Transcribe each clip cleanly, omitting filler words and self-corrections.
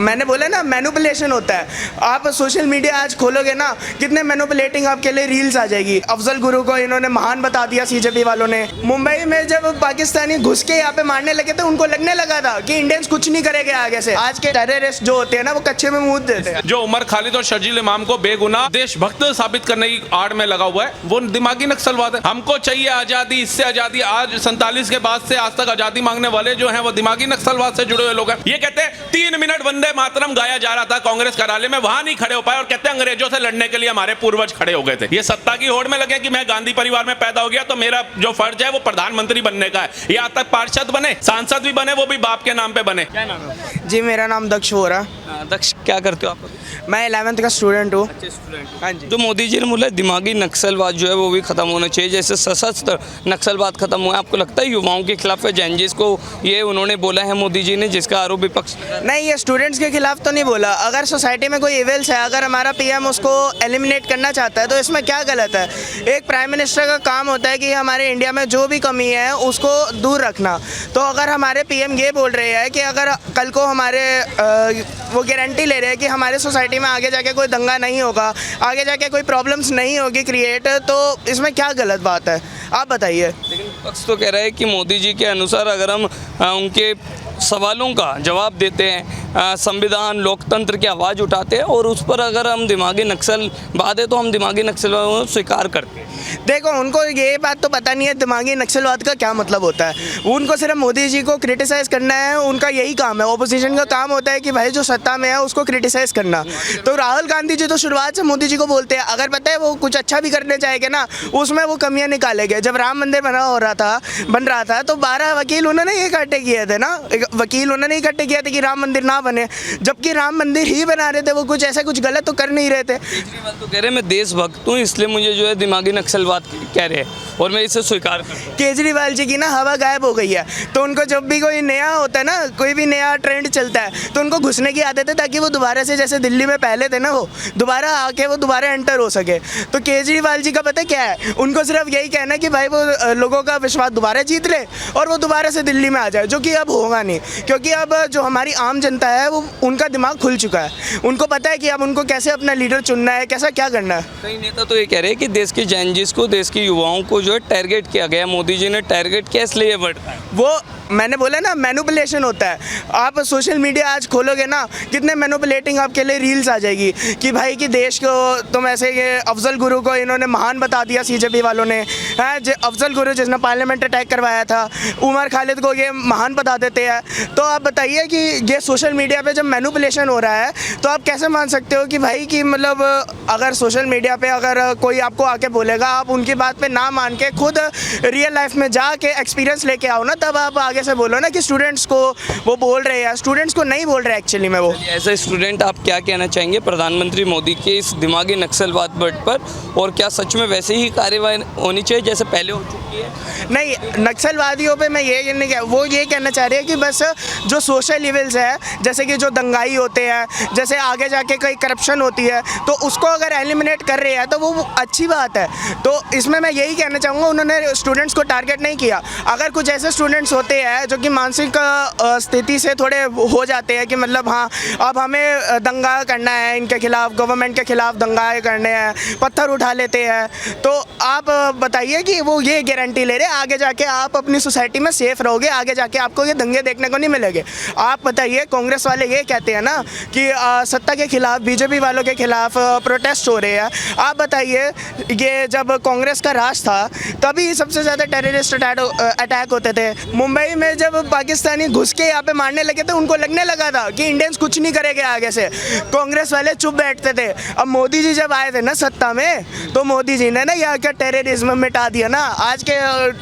मैंने बोला ना मैनिपुलेशन होता है। आप सोशल मीडिया आज खोलोगे ना, कितने मैनिपुलेटिंग आपके लिए रील्स आ जाएगी। अफजल गुरु को इन्होंने महान बता दिया सीजेपी वालों ने। मुंबई में जब पाकिस्तानी घुस के यहाँ पे मारने लगे थे, उनको लगने लगा था कि इंडियंस कुछ नहीं करेंगे आगे से। आज के टेररिस्ट जो होते हैं ना, वो कच्चे में मूत देते हैं। जो उमर खालिद और शर्जील इमाम को बेगुनाह देशभक्त साबित करने की आड़ में लगा हुआ है, वो दिमागी नक्सलवाद है। हमको चाहिए आजादी, इससे आजादी। आज 47 के बाद से आज तक आजादी मांगने वाले जो हैं वो दिमागी नक्सलवाद से जुड़े हुए लोग हैं। ये कहते हैं 3 मिनट वंदे मातरम गाया जा रहा था कांग्रेस कार्यालय में, वहां नहीं खड़े हो पाए और कहते हैं अंग्रेजों से लड़ने के लिए हमारे पूर्वज खड़े हो गए थे। ये सत्ता की होड़ में लगे कि मैं गांधी परिवार में पैदा हो गया तो मेरा जो फर्ज है वो प्रधानमंत्री बनने का है। यहाँ तक पार्षद बने, सांसद भी बने, वो भी बाप के नाम पे बने। क्या नाम है? जी मेरा नाम दक्ष हो रहा। दक्ष, क्या करते हो आप? मैं 11th का स्टूडेंट हूँ। हाँ जी। जो मोदी जी ने बोला दिमागी नक्सलवाद जो है वो भी खत्म होना चाहिए, जैसे सशस्त्र नक्सलवाद खत्म हुआ है, आपको लगता है युवाओं के खिलाफ है जेएनजीएस को ये उन्होंने बोला है मोदी जी ने, जिसका आरोप विपक्ष? नहीं, ये स्टूडेंट्स के खिलाफ तो नहीं बोला। अगर सोसाइटी में कोई इविल्स है, अगर हमारा पीएम उसको एलिमिनेट करना चाहता है तो इसमें क्या गलत है। एक प्राइम मिनिस्टर का काम होता है कि हमारे इंडिया में जो भी कमी है उसको दूर रखना। तो अगर हमारे पीएम ये बोल रहे हैं कि अगर कल को हमारे वो गारंटी ले रहे हैं कि हमारे सोसाइटी में आगे जाके कोई दंगा नहीं होगा, आगे जाके कोई प्रॉब्लम्स नहीं होगी क्रिएट, तो इसमें क्या गलत बात है, आप बताइए। लेकिन विपक्ष तो कह रहा है कि मोदी जी के अनुसार अगर हम उनके सवालों का जवाब देते हैं, संविधान लोकतंत्र की आवाज़ उठाते हैं और उस पर अगर हम दिमागी नक्सलवाद है तो हम दिमागी नक्सलवाद को स्वीकार करते हैं। देखो, उनको ये बात तो पता नहीं है दिमागी नक्सलवाद का क्या मतलब होता है। उनको सिर्फ मोदी जी को क्रिटिसाइज़ करना है, उनका यही काम है। ऑपोजिशन का काम होता है कि भाई जो सत्ता में है उसको क्रिटिसाइज़ करना। तो राहुल गांधी जी तो शुरुआत से मोदी जी को बोलते हैं, अगर पता है वो कुछ अच्छा भी करने जाएंगे ना, उसमें वो कमियां निकालेंगे। जब राम मंदिर बन रहा था तो 12 वकील उन्होंने ये इकट्ठे किए थे ना, वकील उन्होंने इकट्ठे किए थे कि राम मंदिर ना बने, जबकि राम मंदिर ही बना रहे थे। वो कुछ ऐसा कुछ गलत तो कर नहीं रहे थे। केजरीवाल तो कह रहे मैं देशभक्त हूँ, इसलिए मुझे जो है दिमागी नक्सलवाद कह रहे हैं और मैं इसे स्वीकार करता हूँ। केजरीवाल जी की ना हवा गायब हो गई है, तो उनको जब भी कोई नया होता है ना, कोई भी नया ट्रेंड चलता है तो उनको घुसने की आदत है, ताकि वो दोबारा से जैसे दिल्ली में पहले थे ना, वो दोबारा आके वो दोबारा एंटर हो सके। तो केजरीवाल जी का पता क्या है, उनको सिर्फ यही कहना है कि भाई वो लोगों का विश्वास दोबारा जीत ले और वो दोबारा से दिल्ली में आ जाए, जो कि अब होगा नहीं। क्योंकि अब जो हमारी आम जनता है वो उनका दिमाग खुल चुका है, उनको पता है कि अब उनको कैसे अपना लीडर चुनना है, कैसा क्या करना है। कई नेता तो ये कह रहे हैं कि देश के जेएनजीएस को, देश के युवाओं को जो है टारगेट किया गया। मोदी जी ने टारगेट किया, इसलिए ये वर्ड वो मैंने बोला ना मैनिपुलेशन होता है। आप सोशल मीडिया आज खोलोगे ना, कितने मैनिपुलेटिंग आपके लिए रील्स आ जाएगी कि भाई कि देश को तुम ऐसे कि अफजल गुरु को इन्होंने महान बता दिया सीजेपी वालों ने, है अफजल गुरु जिसने पार्लियामेंट अटैक करवाया था, उमर खालिद को ये महान बता देते हैं। तो आप बताइए कि ये सोशल मीडिया पे जब मैनिपुलेशन हो रहा है तो आप कैसे मान सकते हो कि भाई कि मतलब अगर सोशल मीडिया पे अगर कोई आपको आके बोलेगा, आप उनकी बात पे ना मान के खुद रियल लाइफ में जाके एक्सपीरियंस लेके आओ ना, तब आप आगे से बोलो ना कि स्टूडेंट्स को वो बोल रहे हैं। स्टूडेंट्स को नहीं बोल रहे एक्चुअली में वो। एज ए स्टूडेंट आप क्या कहना चाहेंगे प्रधानमंत्री मोदी के इस दिमागी नक्सलवाद वर्ड पर, और क्या सच में वैसे ही कार्यवाही होनी चाहिए जैसे पहले हो चुकी है? नहीं, नक्सलवादियों पे मैं ये नहीं कह, वो ये कहना चाह रहे हैं कि बस जो सोशल इविल्स है, जैसे कि जो दंगाई होते हैं, जैसे आगे जाके कोई करप्शन होती है, तो उसको अगर एलिमिनेट कर रहे हैं तो वो अच्छी बात है। तो इसमें मैं यही कहना चाहूँगा, उन्होंने स्टूडेंट्स को टारगेट नहीं किया। अगर कुछ ऐसे स्टूडेंट्स होते हैं जो कि मानसिक स्थिति से थोड़े हो जाते हैं कि मतलब हाँ अब हमें दंगा करना है, इनके खिलाफ, गवर्नमेंट के खिलाफ दंगा करने हैं, पत्थर उठा लेते हैं, तो आप बताइए कि वो ये गारंटी ले रहे हैं आगे जाके आप अपनी सोसाइटी में सेफ रहोगे, आगे जाके आपको ये दंगे देखने को नहीं मिलेंगे। आप बताइए, कांग्रेस वाले ये कहते हैं ना कि सत्ता के खिलाफ, बीजेपी वालों के खिलाफ प्रोटेस्ट हो रहे हैं। आप बताइए, ये जब कांग्रेस का राज था तभी सबसे ज़्यादा टेररिस्ट अटैक होते थे। मुंबई में जब पाकिस्तानी घुस के यहाँ पे मारने लगे थे, उनको लगने लगा था कि इंडियंस कुछ नहीं करेंगे आगे से। कांग्रेस वाले चुप बैठते थे। अब मोदी जी जब आए थे ना सत्ता में, तो मोदी जी ने ना यहाँ का टेररिज्म मिटा दिया ना। आज के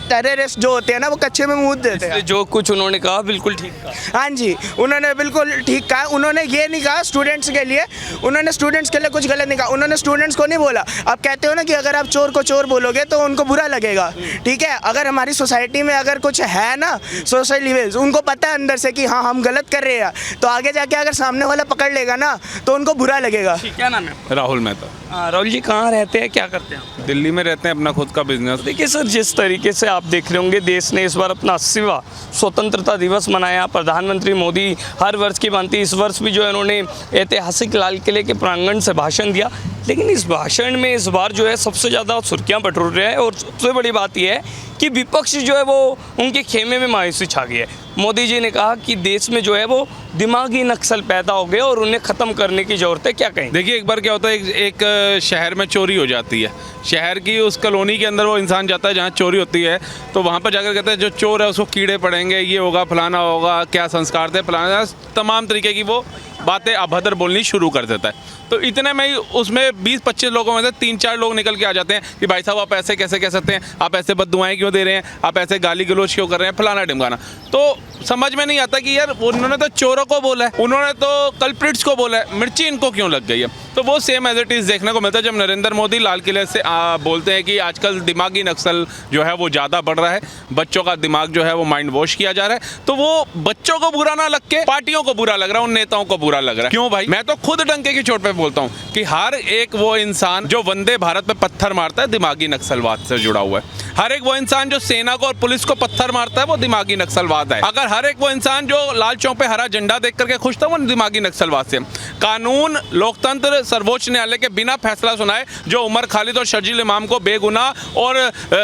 टेररिस्ट जो होते हैं ना, वो कच्चे में मूत देते हैं। जो कुछ उन्होंने कहा बिल्कुल ठीक कहा। हाँ जी, उन्होंने बिल्कुल ठीक कहा। उन्होंने ये नहीं कहा स्टूडेंट्स के लिए, उन्होंने स्टूडेंट्स के लिए कुछ गलत नहीं कहा। उन्होंने स्टूडेंट्स को नहीं बोला। आप कहते हो ना कि अगर आप चोर को चोर बोलोगे तो उनको बुरा लगेगा, ठीक है। अगर हमारी सोसाइटी में अगर कुछ है ना, सोशल लेवल्स, उनको पता है अंदर से कि हाँ हम गलत कर रहे हैं, तो आगे जाके अगर सामने वाला पकड़ लेगा ना तो उनको बुरा लगेगा। क्या नाम है? राहुल मेहता। राहुल जी कहाँ रहते हैं, क्या करते हैं आप? दिल्ली में रहते हैं, अपना खुद का बिजनेस। देखिए सर, जिस तरीके से आप देख रहे होंगे देश ने इस बार अपना 80वां स्वतंत्रता दिवस मनाया। प्रधानमंत्री मोदी हर वर्ष की भांति इस वर्ष भी जो है उन्होंने ऐतिहासिक लाल किले के प्रांगण से भाषण दिया। लेकिन इस भाषण में इस बार जो है सबसे ज़्यादा सुर्खियाँ बटोर रहे हैं और सबसे बड़ी बात यह है कि विपक्ष जो है वो उनके खेमे में मायूसी छा गई है। मोदी जी ने कहा कि देश में जो है वो दिमागी नक्सल पैदा हो गए और उन्हें ख़त्म करने की ज़रूरत है। क्या कहें? देखिए, एक बार क्या होता है, एक शहर में चोरी हो जाती है, शहर की उस कॉलोनी के अंदर वो इंसान जाता है जहाँ चोरी होती है, तो वहाँ पर जाकर कहते हैं जो चोर है उसको कीड़े पड़ेंगे, ये होगा, फलाना होगा, क्या संस्कार थे, फलाना, तमाम तरीके की वो बातें अभद्र बोलनी शुरू कर देता है। तो इतने में ही उसमें 20-25 लोगों में से 3-4 लोग निकल के आ जाते हैं कि भाई साहब आप ऐसे कैसे कह सकते हैं, आप ऐसे बददुआएं क्यों दे रहे हैं, आप ऐसे गाली गलौज क्यों कर रहे हैं, फलाना ढिमकाना। तो समझ में नहीं आता कि यार उन्होंने तो चोरों को बोला है, उन्होंने तो कल्प्रिट्स को बोला है, मिर्ची इनको क्यों लग गई है। तो वो सेम एज इट इज़ देखने को मिलता है जब नरेंद्र मोदी लाल किले से बोलते हैं कि आजकल दिमागी नक्सल जो है वो ज़्यादा बढ़ रहा है, बच्चों का दिमाग जो है वो माइंड वॉश किया जा रहा है। तो वो बच्चों को बुरा ना लग के पार्टियों को बुरा लग रहा है, उन नेताओं को बुरा लग रहा है। क्यों भाई? मैं तो खुद डंके की चोट पे बोलता हूँ कि हर एक वो इंसान जो वंदे भारत पे पत्थर मारता है दिमागी नक्सलवाद से जुड़ा हुआ है। हर एक वो इंसान जो सेना को और पुलिस को पत्थर मारता है वो दिमागी नक्सलवाद है। अगर हर एक वो इंसान जो लाल चौक पे हरा झंडा देख करके खुश था वो दिमागी नक्सलवाद से। कानून, लोकतंत्र, सर्वोच्च न्यायालय के बिना फैसला सुनाए जो उमर खालिद और शर्जील इमाम को बेगुनाह और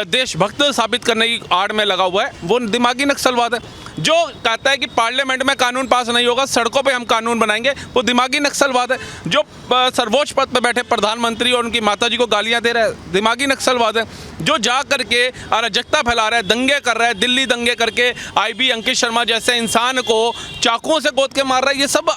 देशभक्त साबित करने की आड़ में लगा हुआ है वो दिमागी नक्सलवाद है। जो कहता है कि पार्लियामेंट में कानून पास नहीं होगा, सड़कों पे हम कानून बनाएंगे, वो दिमागी नक्सलवाद है। जो सर्वोच्च पद पर बैठे प्रधानमंत्री और उनकी माताजी को गालियां दे रहा है, दिमागी नक्सलवाद है। जो जा करके अराजकता फैला रहा है, दंगे कर रहा है, दिल्ली दंगे करके आईबी अंकित शर्मा जैसे इंसान को चाकुओं से गोद के मार रहा है, ये सब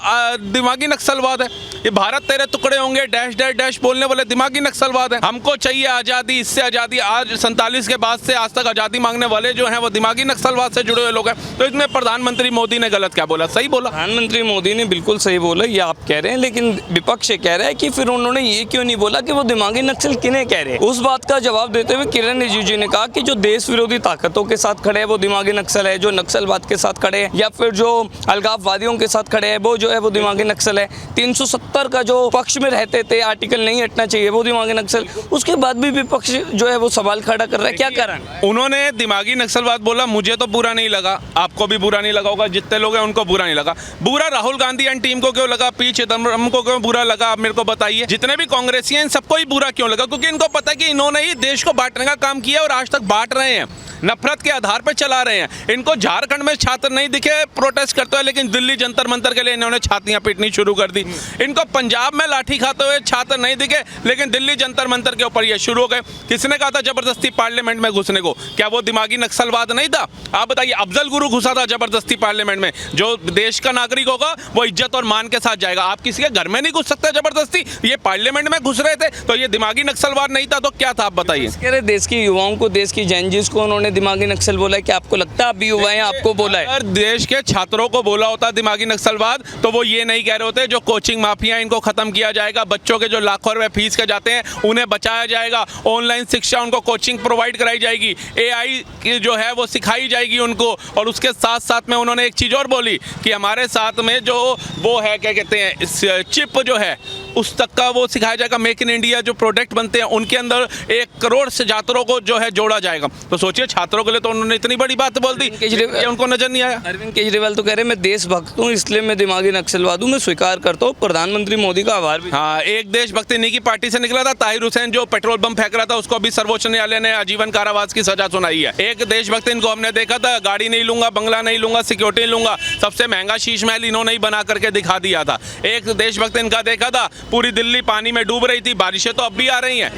दिमागी नक्सलवाद है। ये भारत तेरे टुकड़े होंगे डैश डैश डैश बोलने वाले दिमागी नक्सलवाद है। हमको चाहिए आज़ादी, इससे आज़ादी, आज 47 के बाद से आज तक आज़ादी मांगने वाले जो हैं वो दिमागी नक्सलवाद से जुड़े हुए लोग हैं। तो इसमें प्रधानमंत्री मोदी ने गलत क्या बोला? सही बोला। प्रधानमंत्री मोदी ने बिल्कुल सही बोला, ये आप कह रहे हैं, लेकिन विपक्ष कह रहा है कि फिर उन्होंने ये क्यों नहीं बोला कि वो दिमागी नक्सल किन्हें कह रहे हैं। उस बात का जवाब देते हुए किरण रिजिजू ने कहा कि जो देश विरोधी ताकतों के साथ खड़े हैं वो दिमागी नक्सल है, जो नक्सलवाद के साथ खड़े हैं या फिर जो अलगाववादियों के साथ खड़े हैं वो जो है वो दिमागी नक्सल है। 370 का जो पक्ष में रहते थे, आर्टिकल नहीं हटना चाहिए, वो दिमागी नक्सल। उसके बाद भी विपक्ष जो है वो सवाल खड़ा कर रहा है, क्या कारण? उन्होंने दिमागी नक्सलवाद बोला, मुझे तो बुरा नहीं लगा, आपको भी बुरा नहीं लगा होगा, जितने लोग हैं उनको बुरा नहीं लगा। बुरा राहुल गांधी एंड टीम को क्यों लगा, पी चिदम्बरम को क्यों बुरा लगा, आप मेरे को बताइए। जितने भी कांग्रेसी हैं इन सबको ही बुरा क्यों लगा? क्योंकि इनको पता है कि इन्होंने ही देश को बांटने का काम किया और आज तक बांट रहे हैं, नफरत के आधार पर चला रहे हैं। इनको झारखंड में छात्र नहीं दिखे प्रोटेस्ट करते हुए, लेकिन दिल्ली जंतर मंतर के लिए इन्होंने छातियां पीटनी शुरू कर दी। इनको पंजाब में लाठी खाते हुए छात्र नहीं दिखे, लेकिन दिल्ली जंतर मंतर के ऊपर ये शुरू हो गए। किसने कहा था जबरदस्ती पार्लियामेंट में घुसने को? क्या वो दिमागी नक्सलवाद नहीं था? आप बताइए। अफजल गुरु घुसा था जबरदस्ती पार्लियामेंट में। जो देश का नागरिक होगा वो इज्जत और मान के साथ जाएगा। आप किसी के घर में नहीं घुस सकते जबरदस्ती। ये पार्लियामेंट में घुस रहे थे तो ये दिमागी नक्सलवाद नहीं था तो क्या था? आप बताइए। देश के युवाओं को, देश की जेनजीज को उन्होंने दिमागी नक्सल बोला है। क्या आपको लगता है अभी युवा हैं आपको बोला है? अगर देश के छात्रों को बोला होता दिमागी नक्सलवाद तो वो ये नहीं कह रहे होते जो कोचिंग माफिया इनको खत्म किया जाएगा, बच्चों के जो लाखों रुपए फीस के जाते हैं उन्हें बचाया जाएगा, ऑनलाइन शिक्षा उनको कोचिंग प्रोवाइड कराई जाएगी, AI की जो है वो सिखाई जाएगी उनको। और उसके साथ साथ में उन्होंने एक चीज़ और बोली कि हमारे साथ में जो वो है क्या कहते हैं चिप जो है उस तक का वो सिखाया जाएगा। मेक इन इंडिया जो प्रोडक्ट बनते हैं उनके अंदर 1 करोड़ से छात्रों को जो है जोड़ा जाएगा। तो सोचिए छात्रों के लिए तो उन्होंने इतनी बड़ी बात बोल दी, ये उनको नजर नहीं आया। अरविंद केजरीवाल तो कह रहे हैं मैं देशभक्त हूँ इसलिए मैं दिमागी नक्सलवाद हूँ, मैं स्वीकार करता हूँ। प्रधानमंत्री मोदी का आभार भी। हाँ, एक देशभक्ति नहीं की पार्टी से निकला था। ताहिर हुसैन जो पेट्रोल बम फेंक रहा था उसको भी सर्वोच्च न्यायालय ने आजीवन कारावास की सजा सुनाई है। एक देशभक्त इनको हमने देखा था, गाड़ी नहीं लूंगा, बंगला नहीं लूंगा, सिक्योरिटी नहीं लूंगा, सबसे महंगा शीश महल इन्होंने ही बना करके दिखा दिया था। एक देशभक्त इनका देखा था, पूरी दिल्ली पानी में डूब रही थी, बारिशें तो अब भी आ रही हैं,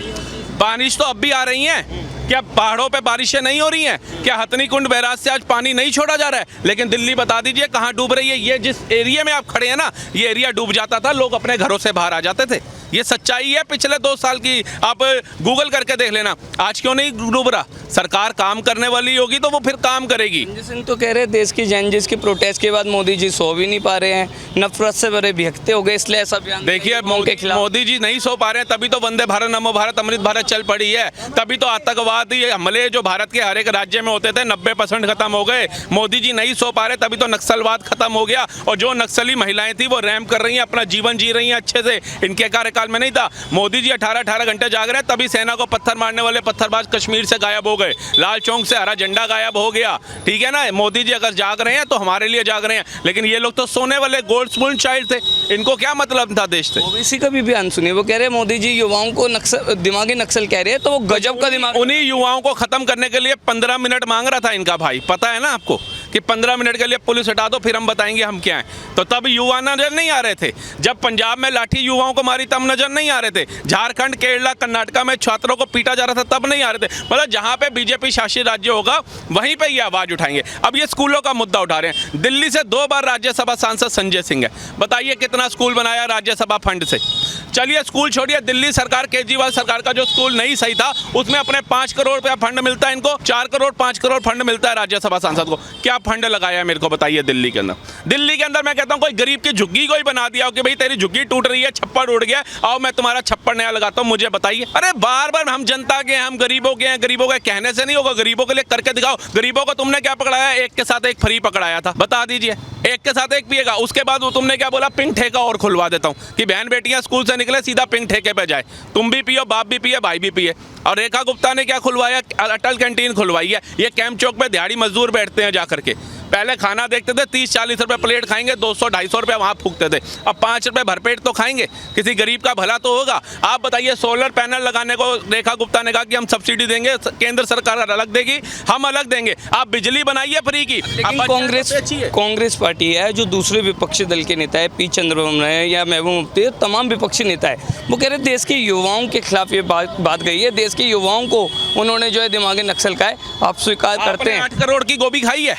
बारिश तो अब भी आ रही हैं। क्या पहाड़ों पे बारिशें नहीं हो रही हैं? क्या हथनी कुंड बैराज से आज पानी नहीं छोड़ा जा रहा है? लेकिन दिल्ली बता दीजिए कहाँ डूब रही है। ये जिस एरिया में आप खड़े हैं ना, ये एरिया डूब जाता था, लोग अपने घरों से बाहर आ जाते थे। ये सच्चाई है पिछले 2 साल की, आप गूगल करके देख लेना। आज क्यों नहीं डूब रहा? सरकार काम करने वाली होगी तो वो फिर काम करेगी। संजय सिंह तो कह रहे हैं देश की जैनजिस की प्रोटेस्ट के बाद मोदी जी सो भी नहीं पा रहे हैं, नफरत से भरे भिहकते हो गए, इसलिए ऐसा बयान। देखिए मोदी जी नहीं सो पा रहे हैं, तभी तो वंदे भारत, नमो भारत, अमृत भारत चल पड़ी है। तभी तो आतंकवादी हमले जो भारत के हर एक राज्य में होते थे 90% खत्म हो गए। मोदी जी नहीं सो पा रहे, तभी तो नक्सलवाद खत्म हो गया। और जो नक्सली महिलाएं थी वो रैंप कर रही हैं, अपना जीवन जी रही हैं अच्छे से। इनके कार्यकाल में नहीं था। मोदी जी 18-18 घंटे जाग रहे हैं, तभी सेना को पत्थर मारने वाले पत्थरबाज कश्मीर से गायब हो गए, लाल चौक से हरा झंडा गायब हो गया। ठीक है ना, मोदी जी अगर जाग रहे हैं तो हमारे लिए जाग रहे हैं, लेकिन ये लोग तो सोने वाले गोल्ड स्पून चाइल्ड थे। इनको क्या मतलब था देश से? ओबीसी का भी बयान सुनिए, वो कह रहे हैं मोदी जी युवाओं को दिमागी नक्सल कह रहे हैं, तो वो गजब का दिमाग। उन्हीं युवाओं को खत्म करने के लिए 15 मिनट मांग रहा था इनका भाई, पता है ना आपको, कि 15 मिनट के लिए पुलिस हटा दो फिर हम बताएंगे हम क्या हैं। तो तब युवा नजर नहीं आ रहे थे। जब पंजाब में लाठी युवाओं को मारी तब नजर नहीं आ रहे थे। झारखंड, केरला, कर्नाटका में छात्रों को पीटा जा रहा था तब नहीं आ रहे थे। मतलब जहां पे बीजेपी शासित राज्य होगा वहीं पे ये आवाज उठाएंगे। अब ये स्कूलों का मुद्दा उठा रहे हैं। दिल्ली से 2 बार राज्यसभा सांसद संजय सिंह है, बताइए कितना स्कूल बनाया राज्यसभा फंड से। चलिए स्कूल छोड़िए, दिल्ली सरकार, केजरीवाल सरकार का जो स्कूल नहीं सही था उसमें अपने 5 करोड़ रुपया फंड मिलता है इनको, 4 करोड़ 5 करोड़ फंड मिलता है राज्यसभा सांसद को। क्या फंड लगाया है मेरे को बताइए दिल्ली के अंदर? दिल्ली के अंदर मैं कहता हूँ कोई गरीब की झुग्गी कोई बना दिया हो कि भाई तेरी झुग्गी टूट रही है, छप्पड़ उड़ गया, आओ मैं तुम्हारा छप्पड़ नया लगाता हूँ, मुझे बताइए। अरे बार बार हम जनता के, हम गरीबों के हैं, गरीबों के कहने से नहीं होगा, गरीबों के लिए करके दिखाओ। गरीबों को तुमने क्या पकड़ाया? एक के साथ एक फ्री पकड़ाया था, बता दीजिए। एक के साथ एक पिएगा, उसके बाद तुमने क्या बोला? पिंक ठेका और खुलवा देता हूँ कि बहन बेटियां स्कूल से निकले सीधा पिंक ठेके पे जाए, तुम भी पियो, बाप भी पिए, भाई भी पिए। और रेखा गुप्ता ने क्या खुलवाया? अटल कैंटीन खुलवाई है। ये कैंप चौक पे दिहाड़ी मजदूर बैठते हैं जाकर के, पहले खाना देखते थे 30-40 रुपए प्लेट खाएंगे, 200-250 रुपए वहाँ फूकते थे। अब 5 रुपए भरपेट तो खाएंगे, किसी गरीब का भला तो होगा। आप बताइए, सोलर पैनल लगाने को रेखा गुप्ता ने कहा कि हम सब्सिडी देंगे, केंद्र सरकार अलग देगी, हम अलग देंगे। आप बिजली बनाइए फ्री की। लेकिन कांग्रेस पार्टी है जो दूसरे विपक्षी दल के नेता है, पी चिदंबरम है या महबूबा मुफ्ती है, तमाम विपक्षी नेता है, वो कह रहे देश के युवाओं के खिलाफ ये बात गई है। देश के युवाओं को उन्होंने जो है दिमागी नक्सल का है, आप स्वीकार करते हैं? 8 करोड़ की गोभी खाई है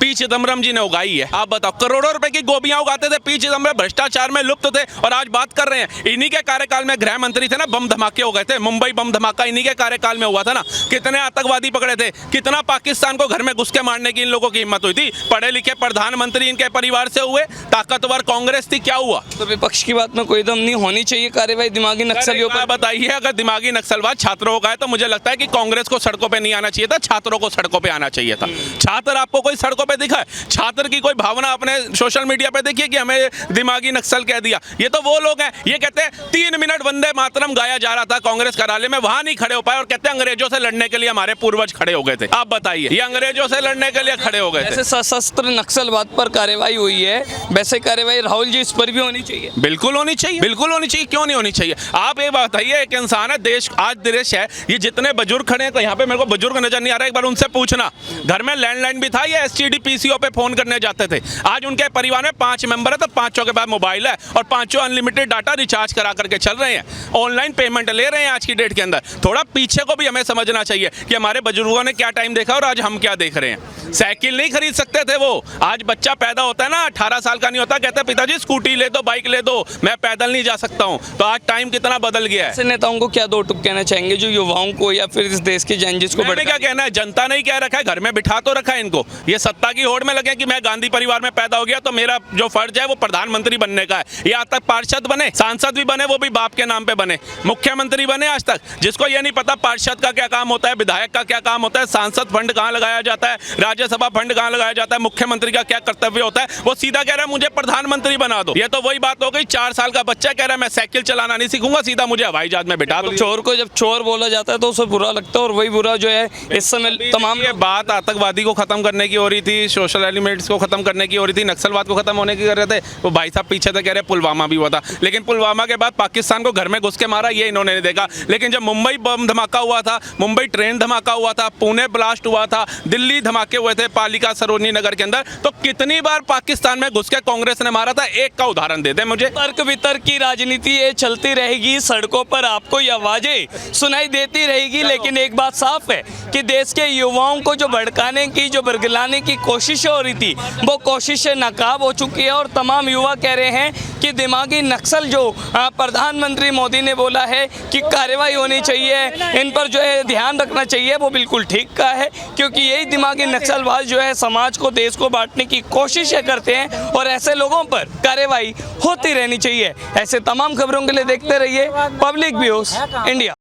पी चिदंबरम जी ने उगाई है। आप बताओ, करोड़ों रुपए की गोभियां उगाते थे पी चिदंबरम, भ्रष्टाचार में लुप्त थे, और आज बात कर रहे हैं। इन्हीं के कार्यकाल में गृह मंत्री थे ना, बम धमाके हो गए थे, मुंबई बम धमाका इन्हीं के कार्यकाल में हुआ था ना। कितने आतंकवादी पकड़े थे, कितना पाकिस्तान को घर में घुस के मारने की इन लोगों की हिम्मत हुई थी। पढ़े लिखे प्रधानमंत्री इनके परिवार से हुए, ताकतवर कांग्रेस थी, क्या हुआ? तो विपक्ष की बात में कोई दम नहीं, होनी चाहिए कार्रवाई दिमागी नक्सलियों पर। बताइए, अगर दिमागी नक्सलवाद छात्रों का है तो मुझे लगता है कि कांग्रेस को सड़कों पे नहीं आना चाहिए था, छात्रों को सड़कों पे आना चाहिए था। छात्र आपको कोई सड़कों पे दिखा है? छात्र की कोई भावना अपने सोशल मीडिया पे देखिए कि हमें दिमागी नक्सल कह दिया। ये तो वो लोग हैं, ये कहते हैं 3 मिनट वंदे मातरम गाया जा रहा था कांग्रेस कार्यालय में, वहां नहीं खड़े हो पाए, और कहते हैं अंग्रेजों से लड़ने के लिए हमारे पूर्वज खड़े हो गए थे। आप बताइए, ये अंग्रेजों से लड़ने के लिए खड़े हो गए थे। जैसे सशस्त्र नक्सलवाद पर कार्रवाई हुई है, वैसे कार्रवाई राहुल जी इस पर भी होनी चाहिए। बिल्कुल होनी चाहिए, बिल्कुल होनी चाहिए, क्यों नहीं होनी चाहिए? आप ये बताइए, एक इंसान है, देश आज देश है, ये जितने बुजुर्ग खड़े हैं, तो यहाँ पे मेरे को बुजुर्ग नजर नहीं आ रहा, एक बार उनसे पूछना, घर में लैंडलाइन भी था या एसटीडी पीसीओ पे फोन करने जाते थे? आज उनके परिवार में 5 मेंबर है, तो 5 के पास मोबाइल है और 5 अनलिमिटेड डाटा रिचार्ज करा करके चल रहे हैं, ऑनलाइन पेमेंट ले रहे हैं आज की डेट के अंदर। थोड़ा पीछे को भी हमें समझना चाहिए कि हमारे बुजुर्गों ने क्या टाइम देखा और आज हम क्या देख रहे हैं। साइकिल नहीं खरीद सकते थे वो, आज बच्चा पैदा होता है ना, 18 साल का नहीं होता, कहते हैं पिताजी स्कूटी ले दो, बाइक ले दो, मैं पैदल नहीं जा सकता हूं। तो आज टाइम कितना बदल गया है। ऐसे नेताओं को क्या 2 टुक कहना चाहेंगे जो युवाओं को या फिर इस देश के जैनजिस को? मैंने क्या कहना है, जनता ने क्या रखा है, घर में बिठा तो रखा है इनको। ये सत्ता की होड़ में लगे कि मैं गांधी परिवार में पैदा हो गया तो मेरा जो फर्ज है वो प्रधानमंत्री बनने का है। ये आज तक पार्षद बने, सांसद भी बने, वो भी बाप के नाम पे बने, मुख्यमंत्री बने आज तक। जिसको ये नहीं पता पार्षद का क्या काम होता है, विधायक का क्या काम होता है, सांसद फंड कहाँ लगाया जाता है, राज्यसभा फंड कहाँ लगाया जाता है, मुख्यमंत्री का क्या कर्तव्य होता है, वो सीधा कह रहा है मुझे प्रधानमंत्री बना दो। ये तो वही बात हो गई, 4 साल का बच्चा कह रहा है मैं साइकिल चलाना नहीं सीखूंगा, सीधा मुझे हवाई जहाज में बिठा दो। चोर को जब चोर बोला जाता है तो उसे बुरा लगता है, और वही बुरा जो है इस समय तमाम। ये बात आतंकवादी को खत्म करने की हो रही थी, सोशल एलिमेंट्स को खत्म करने की हो रही थी, नक्सलवाद को खत्म होने की कर रहे थे। वो भाई साहब पीछे से कह रहे पुलवामा भी हुआ था, लेकिन पुलवामा के बाद पाकिस्तान को घर में घुस के मारा, ये इन्होंने नहीं देखा। लेकिन जब मुंबई बम धमाका हुआ था, मुंबई ट्रेन धमाका हुआ था, पुणे ब्लास्ट हुआ था, दिल्ली धमाके हुए थे पालिका सरोजनी नगर के अंदर, तो कितनी बार पाकिस्तान में घुस के कांग्रेस ने मारा था? एक का उदाहरण दे दे मुझे। तर्क वितर्क की राजनीति ये चलती रहेगी, सड़कों पर आपको ये आवाजें सुनाई देती रहेगी, लेकिन एक बात साफ है कि देश के युवाओं को जो भड़काने की, जो बरगलाने की कोशिशें हो रही थी वो कोशिशें नाकाम हो चुकी है और तमाम युवा कह रहे हैं कि दिमागी नक्सल जो प्रधानमंत्री मोदी ने बोला है कि कार्रवाई होनी चाहिए, इन पर जो है ध्यान रखना चाहिए, वो बिल्कुल ठीक का है, क्योंकि यही दिमागी नक्सलवाद जो है समाज को, देश को बांटने की कोशिशें करते हैं और ऐसे लोगों पर कार्रवाई होती रहनी चाहिए। ऐसे तमाम खबरों के लिए देखते रहिए पब्लिक व्यूज इंडिया।